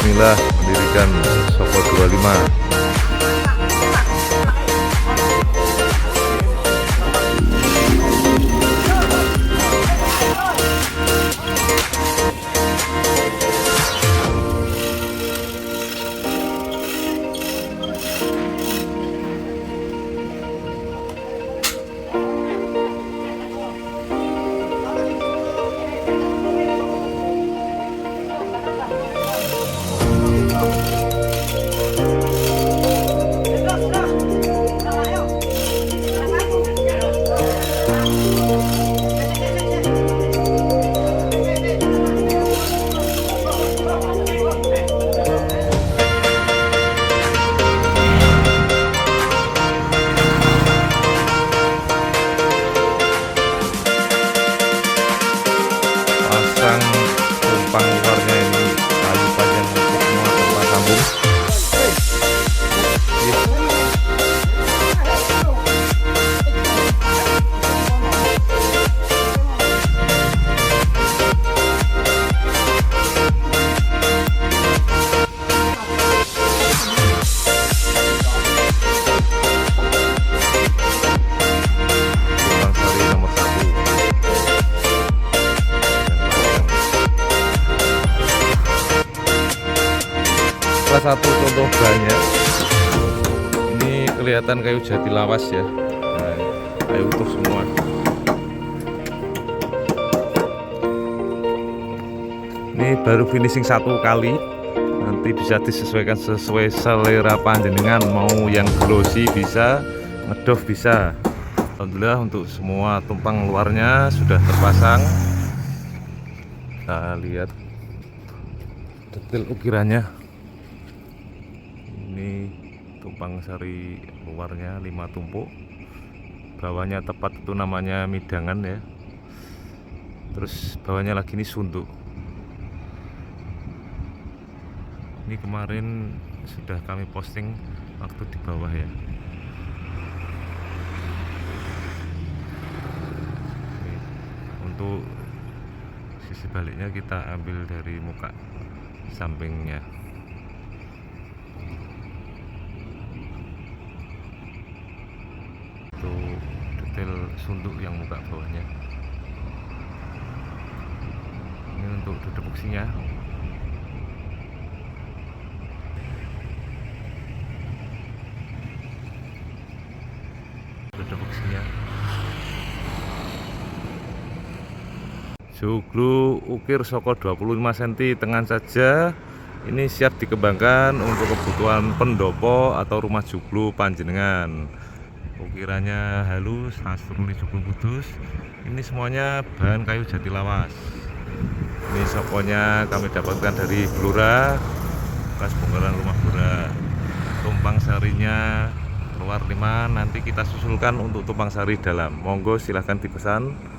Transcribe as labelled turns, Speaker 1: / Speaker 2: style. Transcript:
Speaker 1: Bismillah, mendirikan Soko 25. satu contoh bahannya. Ini kelihatan kayu jati lawas ya. Nah, kayu utuh semua. Ini baru finishing satu kali. Nanti bisa disesuaikan sesuai selera panjenengan, mau yang glossy bisa, ngedoff bisa. Alhamdulillah untuk semua tumpang luarnya sudah terpasang. Kita lihat detail ukirannya. Ini tumpang sari luarnya 5 tumpuk, bawahnya tepat itu namanya midangan ya. Terus bawahnya lagi ini sunduk. Ini kemarin sudah kami posting waktu di bawah ya. Untuk sisi baliknya kita ambil dari muka sampingnya. Itu detail sunduk yang muka bawahnya. Ini untuk duduk boksinya. Duduk boksinya. Joglo ukir soko 25 cm tengan saja. Ini siap dikembangkan untuk kebutuhan pendopo atau rumah joglo panjenengan. Ukirannya halus, asli joglo kudus. Ini semuanya bahan kayu jati lawas. Ini sokonya kami dapatkan dari Blora, bekas bongkaran rumah Blora. Tumpang sarinya luar 5, nanti kita susulkan untuk tumpang sari dalam. Monggo silahkan dipesan.